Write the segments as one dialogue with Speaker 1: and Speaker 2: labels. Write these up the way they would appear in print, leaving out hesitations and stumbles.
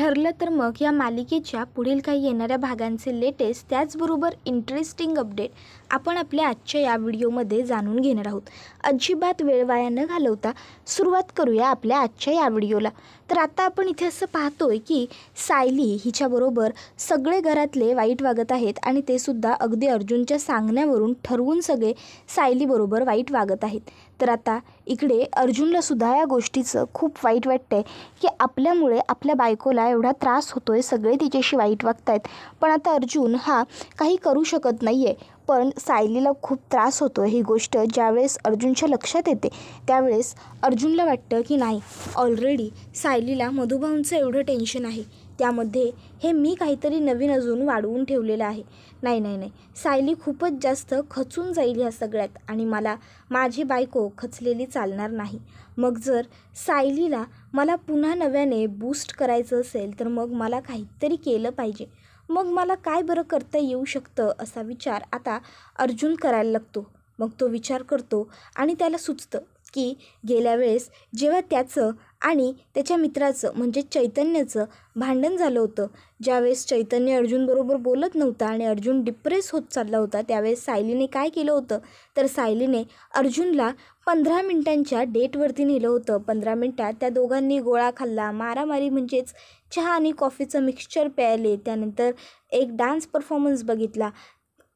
Speaker 1: ठरलं तर मग या मालिकेच्या पुढील काही येणाऱ्या भागांचे लेटेस्ट त्याचबरोबर इंटरेस्टिंग अपडेट आपण आपल्या आजच्या या व्हिडिओमध्ये जाणून घेणार आहोत. अजिबात वेळ वाया न घालवता सुरुवात करूया आपल्या आजच्या या व्हिडिओला. तर आता आपण इथे असं पाहतोय की सायली हिच्याबरोबर सगळे घरातले वाईट वागत आहेत आणि ते सुद्धा अगदी अर्जुनच्या सांगण्यावरून ठरवून सगळे सायलीबरोबर वाईट वागत आहेत. तर आता इकडे अर्जुनला सुद्धा या गोष्टीचं खूप वाईट वाटतंय की आपल्यामुळे आपल्या बायकोला एवढा त्रास होतोय, सगळे तिच्याशी वाईट वागतायत, पण आता अर्जुन हा काही करू शकत नाही आहे. पण सायलीला खूप त्रास होतो. ही गोष्ट ज्यावेळेस अर्जुनच्या लक्षात येते त्यावेळेस अर्जुनला वाटतं की नाही, ऑलरेडी सायलीला मधुभाऊंचं एवढं टेन्शन आहे, त्यामध्ये हे मी काहीतरी नवीन अजून वाढवून ठेवलेलं आहे. नाही, सायली खूपच जास्त खचून जाईल ह्या सगळ्यात आणि मला माझी बायको खचलेली चालणार नाही. मग जर सायलीला मला पुन्हा नव्याने बूस्ट करायचं असेल तर मग मला काहीतरी केलं पाहिजे. मग मला काय बरं करता येऊ शकतं असा विचार आता अर्जुन करायला लागतो. मग तो विचार करतो आणि त्याला सुचतं की गेल्या वेळेस जेव्हा त्याचं आणि त्याच्या मित्राचं म्हणजे चैतन्याचं भांडण झालं होतं, ज्यावेळेस चैतन्य अर्जुनबरोबर बोलत नव्हता आणि अर्जुन डिप्रेस होत चालला होता, त्यावेळेस सायलीने काय केलं होतं तर सायलीने अर्जुनला 15 मिनिटांच्या डेटवरती नेलं होतं. 15 मिनिटात त्या दोघांनी गोळा खाल्ला, मारामारी म्हणजेच चहा आणि कॉफीचं मिक्सचर प्यायले, त्यानंतर एक डान्स परफॉर्मन्स बघितला,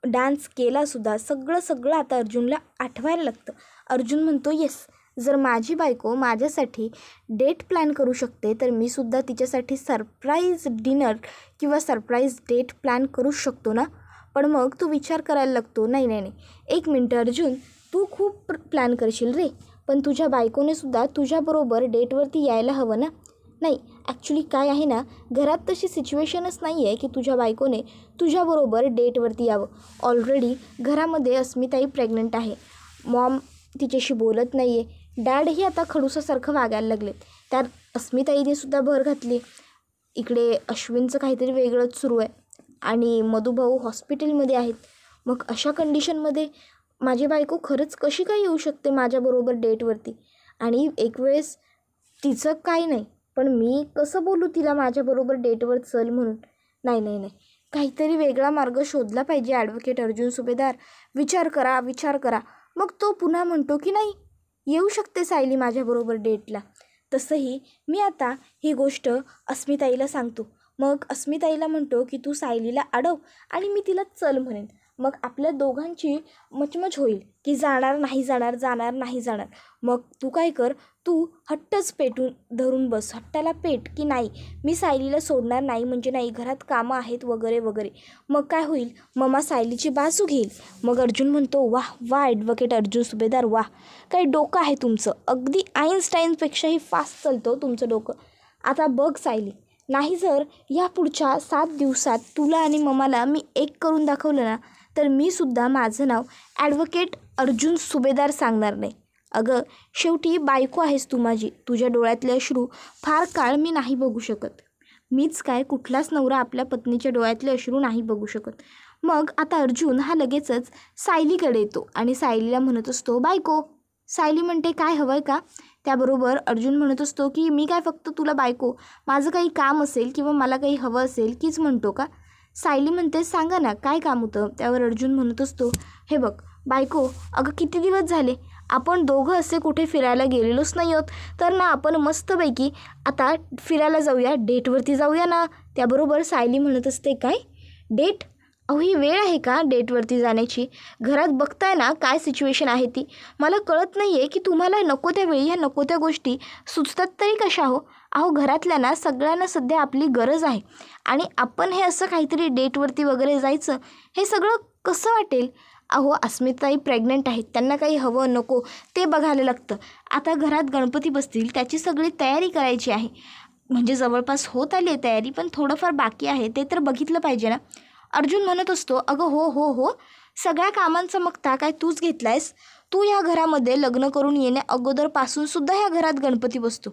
Speaker 1: डान्स केलासुद्धा. सगळं आता अर्जुनला आठवायला लागतं. अर्जुन म्हणतो येस, जर माझी बायको माझ्यासाठी डेट प्लॅन करू शकते तर मी सुद्धा तिच्यासाठी सरप्राईज डिनर किंवा सरप्राईज डेट प्लॅन करू शकतो ना. पण मग तू विचार करायला लागतो, नाही, एक मिनटं अर्जुन, तू खूप प्लॅन करशील रे, पण तुझ्या बायकोने सुद्धा तुझ्याबरोबर डेटवरती यायला हवं ना. नाही, ॲक्च्युली काय आहे ना, घरात तशी सिच्युएशनच नाही आहे की तुझ्या बायकोने तुझ्याबरोबर डेटवरती यावं. ऑलरेडी घरामध्ये अस्मिताई प्रेग्नंट आहे, मॉम तिच्याशी बोलत नाही आहे, डॅडही आता खडूसासारखं वागायला लागले, त्यात अस्मिताईने सुद्धा भर घातली. इकडे अश्विनचं काहीतरी वेगळंच सुरू आहे आणि मधुभाऊ हॉस्पिटलमध्ये आहेत. मग अशा कंडिशनमध्ये माझी बायको खरंच कशी काय येऊ शकते माझ्याबरोबर डेटवरती? आणि एक वेळेस तिचं काय नाही, पण मी कसं बोलू तिला माझ्याबरोबर डेटवर चल म्हणून? नाही, काहीतरी वेगळा मार्ग शोधला पाहिजे ॲडव्होकेट अर्जुन सुभेदार. विचार करा. मग तो पुन्हा म्हणतो की नाही, येऊ शकते सायली माझ्याबरोबर डेटला. तसंही मी आता ही गोष्ट अस्मिताईला सांगतो. मग अस्मिताईला म्हणतो की तू सायलीला अडव आणि मी तिला चल म्हणेन. मग आपल्या दोघांची मचमच होईल की जाणार नाही जाणार. मग तू काय कर, तू हट्टच धरून बस, हट्टाला पेट की नाही, मी सायलीला सोडणार नाही म्हणजे नाही, घरात कामं आहेत वगैरे. मग काय होईल, मम्मा सायलीची बाजू घेईल. मग अर्जुन म्हणतो वाह ॲडव्होकेट अर्जुन सुभेदार, वाह, काही डोकं आहे तुमचं, अगदी आईन्स्टाईनपेक्षाही फास्ट चालतं तुमचं डोकं. आता बघ सायली, नाही जर या पुढच्या 7 दिवसात तुला आणि मम्माला मी एक करून दाखवलं ना तर मी सुद्धा माझं नाव ॲडव्होकेट अर्जुन सुभेदार सांगणार नाही. अगं शेवटी बायको आहेस तू माझी, तुझ्या डोळ्यातले अश्रू फार काळ मी नाही बघू शकत. मीच काय, कुठलाच नवरा आपल्या पत्नीच्या डोळ्यातले अश्रू नाही बघू शकत. मग आता अर्जुन हा लगेचच सायलीकडे येतो आणि सायलीला म्हणत असतो बायको. सायली म्हणते काय हवं आहे का? त्याबरोबर अर्जुन म्हणत असतो की मी काय फक्त तुला बायको, माझं काही काम असेल किंवा मला काही हवं असेल कीच म्हणतो का? सायली म्हणते सांगा ना काय काम होतं? त्यावर अर्जुन म्हणत असतो हे बघ बायको, अगं किती दिवस झाले आपण दोघं असे कुठे फिरायला गेलेलोच नाही आहोत, तर ना आपण मस्तपैकी आता फिरायला जाऊया, डेटवरती जाऊया ना. त्याबरोबर सायली म्हणत असते काय डेट? अहो ही वेळ आहे का डेटवरती जाण्याची? घरात बघताय ना काय सिच्युएशन आहे ती. मला कळत नाही आहे की तुम्हाला नको त्या वेळी ह्या नको त्या गोष्टी सुचतात तरी कशा हो? अहो घरातल्या ना सगळ्यांना सध्या आपली गरज आहे आणि आपण हे असं काहीतरी डेटवरती वगैरे जायचं, हे सगळं कसं वाटेल? अहो अस्मिताई प्रेग्नंट आहेत, त्यांना काही हवं नको ते बघायला लागतं. आता घरात गणपती बसतील, त्याची सगळी तयारी करायची आहे, म्हणजे जवळपास होत आली आहे तयारी, पण थोडंफार बाकी आहे, ते तर बघितलं पाहिजे ना. अर्जुन म्हणत असतो अगं हो, सगळ्या कामांचा मक्ता काय तूच घेतला आहेस? तू या घरामध्ये लग्न करून येण्या अगोदरपासून सुद्धा ह्या घरात गणपती बसतो.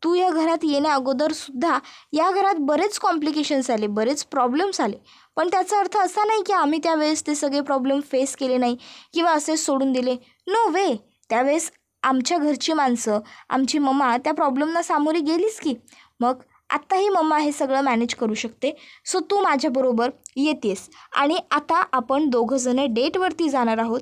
Speaker 1: तू या घरात येण्या अगोदरसुद्धा या घरात बरेच कॉम्प्लिकेशन्स आले, बरेच प्रॉब्लेम्स आले, पण त्याचा अर्थ असा नाही की आम्ही त्यावेळेस ते सगळे प्रॉब्लेम फेस केले नाही किंवा असेच सोडून दिले. नो वे, त्यावेळेस आमच्या घरची माणसं, आमची मम्मा त्या प्रॉब्लेमना सामोरी गेलीच की. मग आत्ताही मम्मा हे सगळं मॅनेज करू शकते, सो तू माझ्याबरोबर येतेस आणि आता आपण दोघंजणं डेटवरती जाणार आहोत.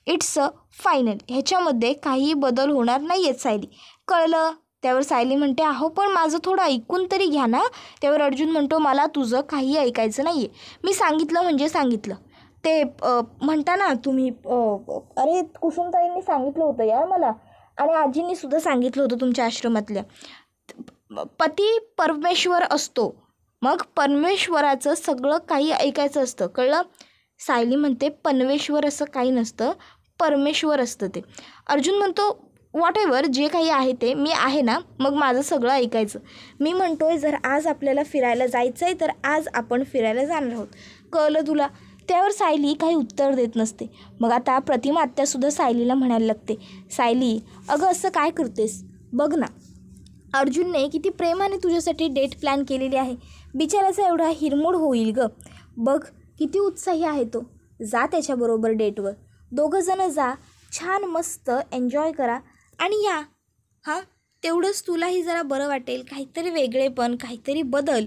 Speaker 1: It's a final. ह्याच्यामध्ये काही बदल होणार नाही आहेत सायली. कळलं? त्यावर सायली म्हणते, अहो पण माझं थोडं ऐकून तरी घ्या ना. त्यावर अर्जुन म्हणतो, मला तुझं काही ऐकायचं नाही आहे. मी सांगितलं म्हणजे सांगितलं. ते म्हणता ना तुम्ही, अरे कुसुमताईंनी सांगितलं होतं यार मला, आणि आजींनी सुद्धा सांगितलं होतं तुमच्या आश्रमातल्या, पती परमेश्वर असतो, मग परमेश्वराचं सगळं काही ऐकायचं असतं. कळलं? सायली म्हणते, पनवेश्वर असं काही नसतं, परमेश्वर असतं ते. अर्जुन म्हणतो, व्हॉट एव्हर, जे काही आहे ते, मी आहे ना, मग माझं सगळं ऐकायचं. मी म्हणतोय जर आज आपल्याला फिरायला जायचं आहे तर आज आपण फिरायला जाणार आहोत. कळलं तुला? त्यावर सायली काही उत्तर देत नसते. मग आता प्रतिमा आत्यासुद्धा सायलीला म्हणायला लागते, सायली अगं असं काय करतेस, बघ ना अर्जुनने किती प्रेमाने तुझ्यासाठी डेट प्लॅन केलेली आहे. बिचाराचा एवढा हिरमोड होईल ग. बघ किती उत्साही आहे तो. जा त्याच्याबरोबर डेटवर, दोघंजणं जा, छान मस्त एन्जॉय करा आणि या. हां, तेवढंच तुलाही जरा बरं वाटेल. काहीतरी वेगळेपण, काहीतरी बदल.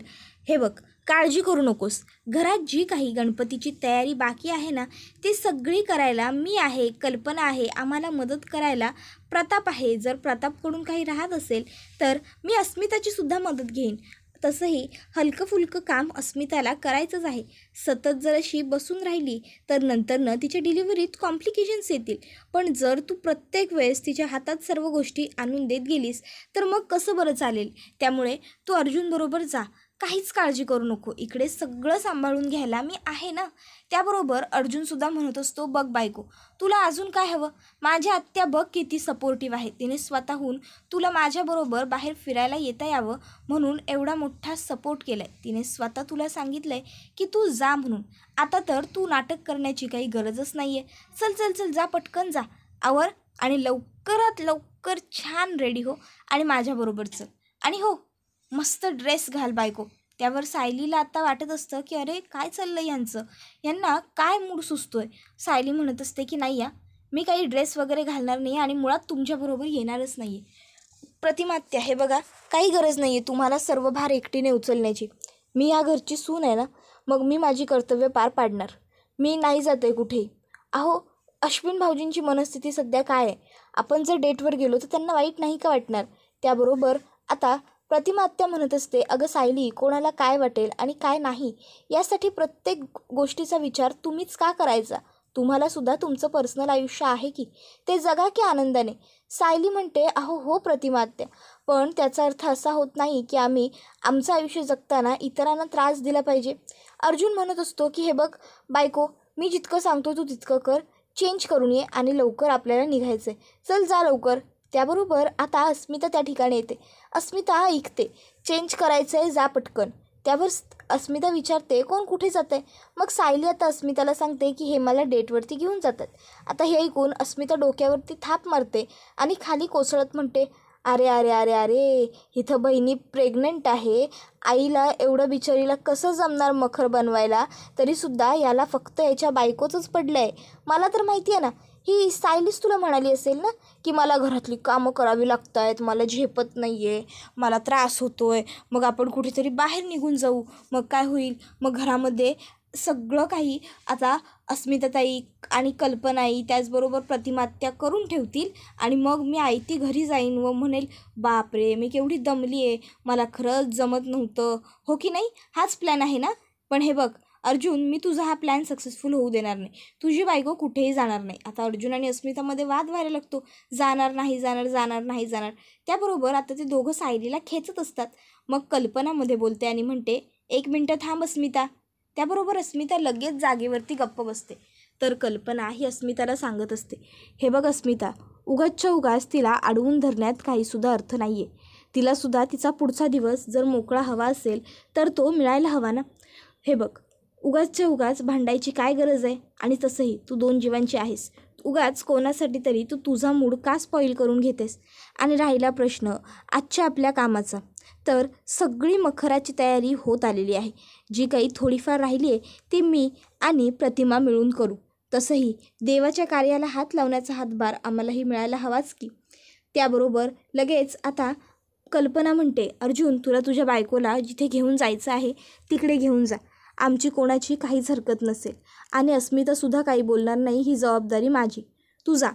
Speaker 1: हे बघ, काळजी करू नकोस. घरात जी काही गणपतीची तयारी बाकी आहे ना, ती सगळी करायला मी आहे, कल्पना आहे, आम्हाला मदत करायला प्रताप आहे. जर प्रतापकडून काही राहत असेल तर मी अस्मिताची सुद्धा मदत घेईन. तसंही हलकं फुलकं काम अस्मिताला करायचंच आहे. सतत जर अशी बसून राहिली तर नंतरनं तिच्या डिलिव्हरीत कॉम्प्लिकेशन्स येतील. पण जर तू प्रत्येक वेळेस तिच्या हातात सर्व गोष्टी आणून देत गेलीस तर मग कसं बरं चालेल. त्यामुळे तू अर्जुनबरोबर जा, काहीच काळजी करू नको. इकडे सगळं सांभाळून घ्यायला मी आहे ना. त्याबरोबर अर्जुनसुद्धा म्हणत असतो, बघ बायको, तुला अजून काय हवं. माझी आत्या बघ किती सपोर्टिव्ह आहे. तिने स्वतःहून तुला माझ्याबरोबर बाहेर फिरायला येता यावं म्हणून एवढा मोठा सपोर्ट केला आहे. तिने स्वतः तुला सांगितलं आहे की तू जा म्हणून. आता तर तू नाटक करण्याची काही गरजच नाही आहे. चल चल चल, जा पटकन जा, आवर आणि लवकरात लवकर छान रेडी हो आणि माझ्याबरोबर चल. आणि हो, मस्त ड्रेस घाल बायको. त्यावर सायलीला आता वाटत असतं की अरे काय चाललं यांचं, यांना काय मूड सुचतोय. सायली म्हणत असते की नाही या, मी काही ड्रेस वगैरे घालणार नाही आणि मुळात तुमच्याबरोबर येणारच नाही आहे. प्रतिमात्या, हे बघा, काही गरज नाही आहे तुम्हाला सर्व भार एकटीने उचलण्याची. मी या घरची सून आहे ना, मग मी माझी कर्तव्य पार पाडणार. मी नाही जात आहे कुठेही. अहो, अश्विन भाऊजींची मनस्थिती सध्या काय आहे, आपण जर डेटवर गेलो तर त्यांना वाईट नाही का वाटणार. त्याबरोबर आता प्रतिमा आत्या म्हणत असते, अगं सायली, कोणाला काय वाटेल आणि काय नाही यासाठी प्रत्येक गोष्टीचा विचार तुम्हीच का करायचा. तुम्हालासुद्धा तुमचं पर्सनल आयुष्य आहे की, ते जगा की आनंदाने. सायली म्हणते, अहो हो प्रतिमा आत्या, पण त्याचा अर्थ असा होत नाही की आम्ही आमचं आयुष्य जगताना इतरांना त्रास दिला पाहिजे. अर्जुन म्हणत असतो की हे बघ बायको, मी जितकं सांगतो तू तितकं कर, चेंज करून ये आणि लवकर आपल्याला निघायचं आहे. चल जा लवकर. त्याबरोबर आता अस्मिता त्या ठिकाणी येते. अस्मिता ऐकते, चेंज करायचं आहे, जा पटकन. त्यावर अस्मिता विचारते, कोण कुठे जातं आहे. मग सायली आता अस्मिताला सांगते की हे मला डेटवरती घेऊन जातात. आता हे ऐकून अस्मिता डोक्यावरती थाप मारते आणि खाली कोसळत म्हणते, अरे अरे अरे अरे, इथं बहिणी प्रेग्नंट आहे, आईला एवढं बिचारीला कसं जमणार मखर बनवायला. तरीसुद्धा याला फक्त याच्या बायकोचंच पडलं आहे. मला तर माहिती आहे ना, ही सायलीच तुला म्हणाली असेल ना की मला घरातली कामं करावी लागत आहेत, मला झेपत नाही आहे, मला त्रास होतो आहे, मग आपण कुठेतरी बाहेर निघून जाऊ. मग काय होईल, मग घरामध्ये सगळं काही आता अस्मिताताई आणि कल्पनाई त्याचबरोबर प्रतिमात्या करून ठेवतील आणि मग मी आयती घरी जाईन व म्हणेल, बापरे मी केवढी दमली आहे, मला खरंच जमत नव्हतं. हो की नाही? हाच प्लॅन आहे ना. पण हे बघ अर्जुन, मी तुझा हा प्लॅन सक्सेसफुल होऊ देणार नाही. तुझी बायको कुठेही जाणार नाही. आता अर्जुन आणि अस्मितामध्ये वाद व्हायला लागतो, जाणार नाही जाणार, जाणार नाही जाणार. त्याबरोबर आता ते दोघं सायलीला खेचत असतात. मग कल्पनामध्ये बोलते आणि म्हणते, 1 मिनटं थांब अस्मिता. त्याबरोबर अस्मिता लगेच जागेवरती गप्प बसते. तर कल्पना ही अस्मिताला सांगत असते, हे बघ अस्मिता, उगाचच्या उगाच तिला अडवून धरण्यात काहीसुद्धा अर्थ नाही आहे. तिलासुद्धा तिचा पुढचा दिवस जर मोकळा हवा असेल तर तो मिळायला हवा ना. हे बघ, उगाचच्या उगाच भांडायची काय गरज आहे. आणि तसंही तू 2 जीवांची आहेस. उगाच कोणासाठी तरी तू तुझा मूड का स्पॉईल करून घेतेस. आणि राहिला प्रश्न आजच्या आपल्या कामाचा, तर सगळी मखराची तयारी होत आलेली आहे. जी काही थोडीफार राहिली आहे ती मी आणि प्रतिमा मिळून करू. तसंही देवाच्या कार्याला हात लावण्याचा हातभार आम्हालाही मिळायला हवाच की. त्याबरोबर लगेच आता कल्पना म्हणते, अर्जुन तुला तुझ्या बायकोला जिथे घेऊन जायचं आहे तिकडे घेऊन जा, आमची कोणाची काहीच हरकत नसेल आणि अस्मितासुद्धा काही बोलणार नाही, ही जबाबदारी माझी, तू जा.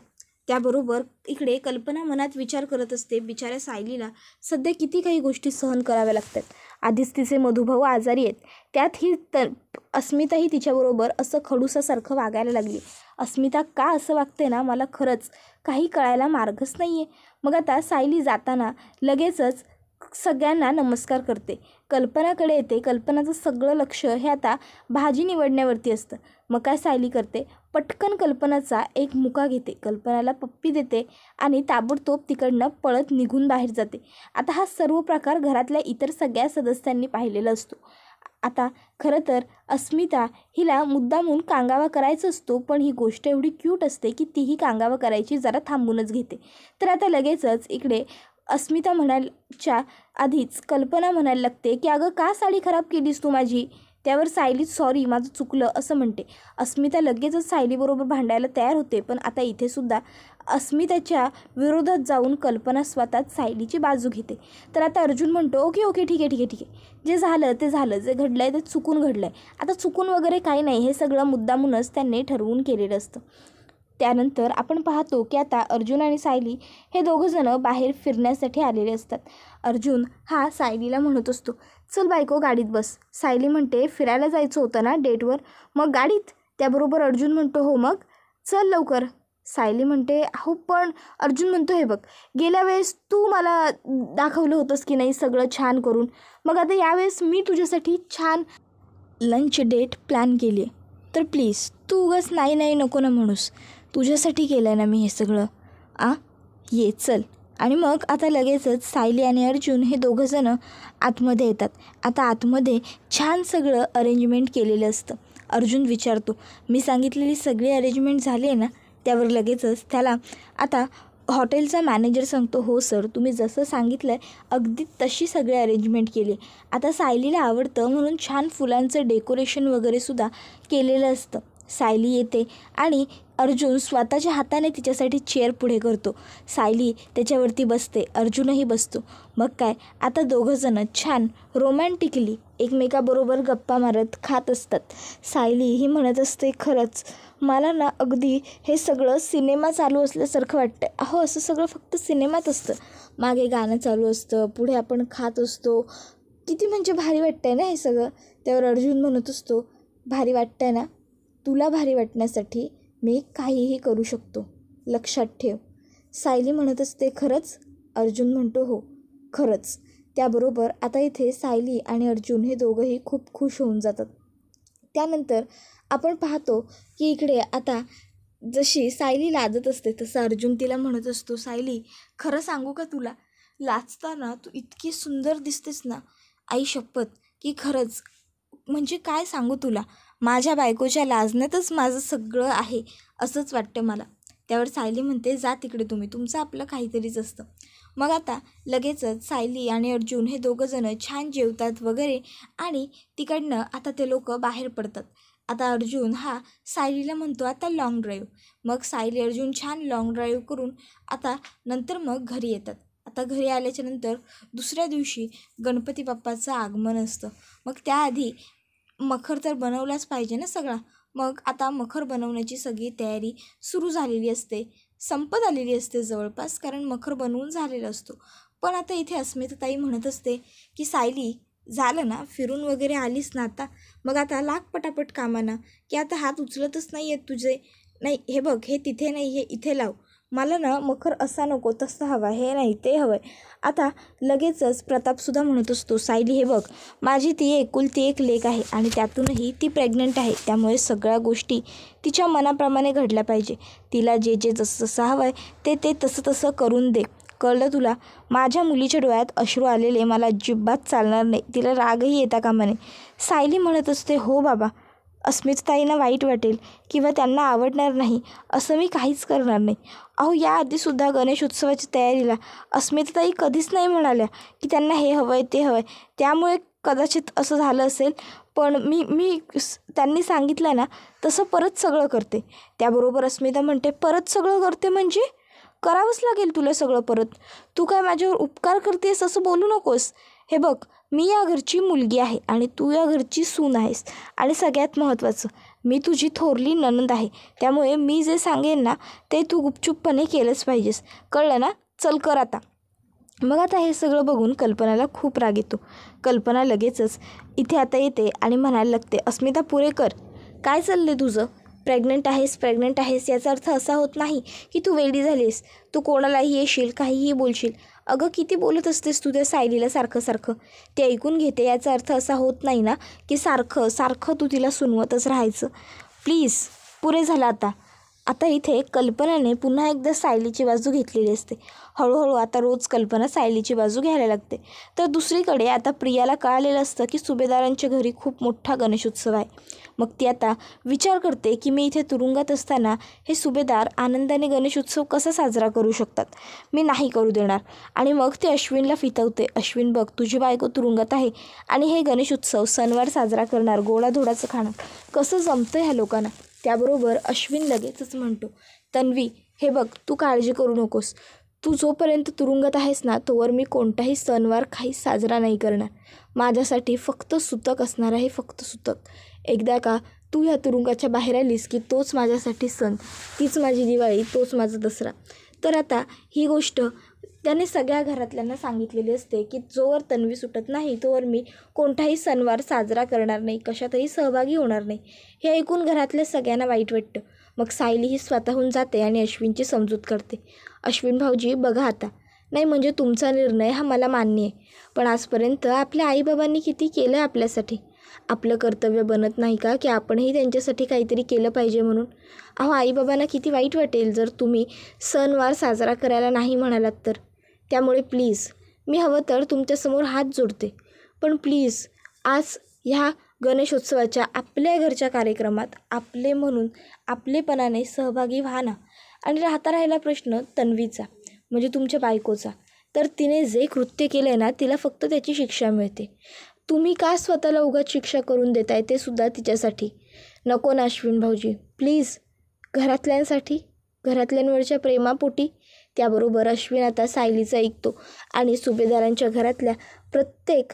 Speaker 1: त्याबरोबर इकडे कल्पना मनात विचार करत असते, बिचाऱ्या सायलीला सध्या किती काही गोष्टी सहन कराव्या लागतात. आधीच तिचे मधुभाऊ आजारी आहेत, त्यात ही अस्मिताही तिच्याबरोबर असं खडूसासारखं वागायला लागली. अस्मिता का असं वागते ना, मला खरंच काही कळायला मार्गच नाही आहे. मग आता सायली जाताना लगेचच सगळ्यांना नमस्कार करते, कल्पनाकडे येते. कल्पनाचं सगळं लक्ष हे आता भाजी निवडण्यावरती असतं. मग काय सायली करते, पटकन कल्पनाचा एक मुका घेते, कल्पनाला पप्पी देते आणि ताबडतोब तिकडनं पळत निघून बाहेर जाते. आता हा सर्व प्रकार घरातल्या इतर सगळ्या सदस्यांनी पाहिलेला असतो. आता खरं तर अस्मिता हिला मुद्दामून कांगावा करायचा असतो, पण ही गोष्ट एवढी क्यूट असते की तीही कांगावा करायची जरा थांबूनच घेते. तर आता लगेचच इकडे अस्मिता म्हणायच्या आधीच कल्पना म्हणायला लागते की अगं का साडी खराब केलीस तू माझी. त्यावर सायली सॉरी माझं चुकलं असं म्हणते. अस्मिता लगेचच सायलीबरोबर भांडायला तयार होते, पण आता इथेसुद्धा अस्मिताच्या विरोधात जाऊन कल्पना स्वतःच सायलीची बाजू घेते. तर आता अर्जुन म्हणतो ओके ओके ठीक आहे ठीक आहे ठीक आहे, जे झालं ते झालं, जे घडलं आहे ते चुकून घडलं आहे, आता चुकून वगैरे काही नाही, हे सगळं मुद्दामूनच त्यांनी ठरवून केलेलं असतं. त्यानंतर आपण पाहतो की आता अर्जुन आणि सायली हे दोघंजणं बाहेर फिरण्यासाठी आलेले असतात. अर्जुन हा सायलीला म्हणत असतो, चल बायको गाडीत बस. सायली म्हणते फिरायला जायचं होतं ना डेटवर, मग गाडीत. त्याबरोबर अर्जुन म्हणतो हो मग चल लवकर. सायली म्हणते हो पण. अर्जुन म्हणतो हे बघ, गेल्या वेळेस तू मला दाखवलं होतंस की नाही सगळं छान करून, मग आता यावेळेस मी तुझ्यासाठी छान लंच डेट प्लॅन केली आहे, तर प्लीज तू उगाच नाही नाही नको ना म्हणूस, तुझ्यासाठी केलं आहे ना मी हे सगळं. ये चल. आणि मग आता लगेचच सायली आणि अर्जुन हे दोघंजणं आतमध्ये येतात. आता आतमध्ये छान सगळं अरेंजमेंट केलेलं असतं. अर्जुन विचारतो मी सांगितलेली सगळी अरेंजमेंट झाली आहे ना. त्यावर लगेचच त्याला आता हॉटेलचा मॅनेजर सांगतो हो सर, तुम्ही जसं सांगितलं आहे अगदी तशी सगळी अरेंजमेंट केली. आता सायलीला आवडतं म्हणून छान फुलांचं डेकोरेशन वगैरेसुद्धा केलेलं असतं. सायली येते आणि अर्जुन स्वतःच्या हाताने तिच्यासाठी चेअर पुढे करतो. सायली त्याच्यावरती बसते, अर्जुनही बसतो. मग काय आता दोघंजणं छान रोमॅन्टिकली एकमेकाबरोबर गप्पा मारत खात असतात. सायली ही म्हणत असते खरंच मला ना अगदी हे सगळं सिनेमा चालू असल्यासारखं वाटतं. अहो असं सगळं फक्त सिनेमात असतं, मागे गाणं चालू असतं, पुढे आपण खात असतो, किती म्हणजे भारी वाटतं आहे ना हे सगळं. त्यावर अर्जुन म्हणत असतो भारी वाटतं आहे ना, तुला भारी वाटण्यासाठी मी काहीही करू शकतो, लक्षात ठेव. सायली म्हणत असते खरंच. अर्जुन म्हणतो हो खरंच. त्याबरोबर आता इथे सायली आणि अर्जुन हे दोघंही खूप खुश होऊन जातात. त्यानंतर आपण पाहतो की इकडे आता जशी सायली लाजत असते तसं अर्जुन तिला म्हणत असतो सायली खरं सांगू का तुला, लाजताना तू इतकी सुंदर दिसतेस ना, आई शपथ की खरंच म्हणजे काय सांगू तुला, माझ्या बायकोच्या लाजण्यातच माझं सगळं आहे असंच वाटतं मला. त्यावर सायली म्हणते जा तिकडे तुम्ही, तुमचं आपलं काहीतरीच असतं. मग आता लगेचच सायली आणि अर्जुन हे दोघंजणं छान जेवतात वगैरे आणि तिकडनं आता ते लोक बाहेर पडतात. आता अर्जुन हा सायलीला म्हणतो आता लाँग ड्राईव्ह. मग सायली अर्जुन छान लाँग ड्राईव्ह करून आता नंतर मग घरी येतात. आता घरी आल्याच्या नंतर दुसऱ्या दिवशी गणपती बाप्पाचं आगमन असतं. मग त्याआधी मखर तर बनवलाच पाहिजे ना सगळा. मग आता मखर बनवण्याची सगळी तयारी सुरू झालेली असते, संपत आलेली असते जवळपास, कारण मखर बनवून झालेला असतो. पण आता इथे अस्मिताताई म्हणत असते की सायली झालं ना, फिरून वगैरे आलीस ना आता, मग आता लाग पटापट कामाना, की आता हात उचलतच नाही आहेत तुझे. नाही हे बघ, हे तिथे नाही, हे इथे लाव, मला ना मखर असा नको तसं हवा, हे नाही ते हवं आहे. आता लगेचच प्रतापसुद्धा म्हणत असतो सायली हे बघ, माझी ती एकुलती एक लेक आहे आणि त्यातूनही ती प्रेग्नंट आहे, त्यामुळे सगळ्या गोष्टी तिच्या मनाप्रमाणे घडल्या पाहिजे. तिला जे जे जसं जसं हवं आहे ते ते तसं तसं करून दे, कळलं तुला. माझ्या मुलीच्या डोळ्यात अश्रू आलेले मला अजिबात चालणार नाही, तिला रागही येता कामा नये. सायली म्हणत असते हो बाबा, अस्मिताताईंना वाईट वाटेल किंवा त्यांना आवडणार नाही असं मी काहीच करणार नाही. अहो याआधीसुद्धा गणेश उत्सवाच्या तयारीला अस्मिताताई कधीच नाही म्हणाल्या की त्यांना हे हवं आहे ते हवं आहे, त्यामुळे कदाचित असं झालं असेल. पण मी त्यांनी सांगितलं ना तसं परत सगळं करते. त्याबरोबर अस्मिता म्हणते परत सगळं करते म्हणजे करावंच लागेल तुला सगळं परत. तू काय माझ्यावर उपकार करतेस असं बोलू नकोस. हे बघ, मी या घरची मुलगी आहे आणि तू या घरची सून आहेस. आणि सगळ्यात महत्त्वाचं, मी तुझी थोरली नणंद आहे. त्यामुळे मी जे सांगेन ना ते तू गुपचूपपणे केलंच पाहिजेस. कळलं ना? चल कर आता. मग आता हे सगळं बघून कल्पनाला खूप राग येतो. कल्पना लगेचच इथे आता येते आणि म्हणायला लागते, अस्मिता पुरेकर, काय चाललंय तुझं? प्रेग्नंट आहेस याचा अर्थ असा होत नाही की तू वेडी झालीस. तू कोणालाही येशील, काहीही बोलशील. अगं किती बोलत असतेस तू त्या सायलीला सारखं. ते ऐकून घेते याचा अर्थ असा होत नाही ना की सारखं तू तिला सुनवतच राहायचं. प्लीज, पुरे झालं आता. आता इथे कल्पनाने पुन्हा एकदा सायलीची बाजू घेतलेली असते. हळूहळू आता रोज कल्पना सायलीची बाजू घ्यायला लागते. तर दुसरीकडे आता प्रियाला कळालेलं असतं की सुभेदारांच्या घरी खूप मोठा गणेशोत्सव आहे. मग ती आता विचार करते की मी इथे तुरुंगात असताना हे सुभेदार आनंदाने गणेशोत्सव कसा साजरा करू शकतात. मी नाही करू देणार. आणि मग ते अश्विनला फितवते, अश्विन बघ, तुझी बायको तुरुंगात आहे आणि हे गणेशोत्सव सणवार साजरा करणार, गोडाधोडाचं खाणं कसं जमतं ह्या लोकांना. त्याबरोबर अश्विन लगेचच म्हणतो, तन्वी हे बघ, तू काळजी करू नकोस. तू जोपर्यंत तुरुंगात आहेस ना तोवर मी कोणताही सणवार काही साजरा नाही करणार. माझ्यासाठी फक्त सुतक असणार आहे, फक्त सुतक. एकदा का तू ह्या तुरुंगाच्या बाहेर आलीस की तोच माझ्यासाठी सण, तीच माझी दिवाळी, तोच माझा दसरा. तर आता ही गोष्ट त्याने सगळ्या घरातल्यांना सांगितलेली असते की जोवर तन्वी सुटत नाही तोवर मी कोणताही सणवार साजरा करणार नाही, कशातही सहभागी होणार नाही. हे ऐकून घरातल्या सगळ्यांना वाईट वाटतं. मग सायली ही स्वतःहून जाते आणि अश्विनची समजूत करते. अश्विन भाऊजी बघा आता, नाही म्हणजे तुमचा निर्णय हा मला मान्य आहे, पण आजपर्यंत आपल्या आईबाबांनी किती केलं आहे आपल्यासाठी. आपलं कर्तव्य बनत नाही का की आपणही त्यांच्यासाठी काहीतरी केलं पाहिजे म्हणून. अहो, आईबाबांना किती वाईट वाटेल जर तुम्ही सणवार साजरा करायला नाही म्हणालात तर. त्यामुळे प्लीज, मी हवं तर तुमच्यासमोर हात जोडते, पण प्लीज आज ह्या गणेशोत्सवाच्या आपल्या घरच्या कार्यक्रमात आपले म्हणून आपलेपणाने सहभागी व्हा ना. आणि राहिला प्रश्न तन्वीचा, म्हणजे तुमच्या बायकोचा, तर तिने जे कृत्य केलं आहे ना तिला फक्त त्याची शिक्षा मिळते. तुम्ही का स्वतःला उगाच शिक्षा करून देताय, ते सुद्धा तिच्यासाठी. नको ना अश्विन भाऊजी, प्लीज, घरातल्यांसाठी, घरातल्यांवरच्या प्रेमापोटी. त्याबरोबर अश्विन आता सायलीचं ऐकतो आणि सुभेदारांच्या घरातल्या प्रत्येक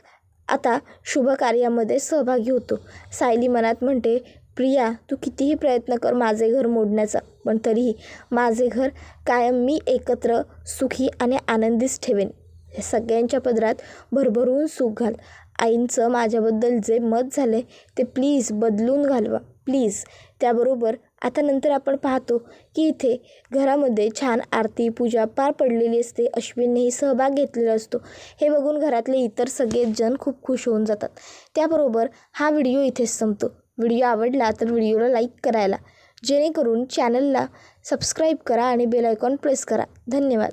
Speaker 1: आता शुभ कार्यामध्ये सहभागी होतो. सायली मनात म्हणते, प्रिया तू कितीही प्रयत्न कर माझे घर मोडण्याचा, पण तरीही माझे घर कायम मी एकत्र सुखी आणि आनंदीच ठेवेन. हे सगळ्यांच्या पदरात भरभरून सुख घाल. आईंचं माझ्याबद्दल जे मत झालं ते प्लीज बदलून घालवा, प्लीज. त्याबरोबर आता नंतर आपण पाहतो की इथे घरामध्ये छान आरती पूजा पार पडलेली असते. अश्विननेही सहभाग घेतलेला असतो. हे बघून घरातले इतर सगळेच जण खूप खुश होऊन जातात. त्याबरोबर हा व्हिडिओ इथेच संपतो. व्हिडिओ आवडला तर व्हिडिओला लाईक करायला, जेणेकरून चॅनलला सबस्क्राईब करा आणि बेल आयकॉन प्रेस करा. धन्यवाद.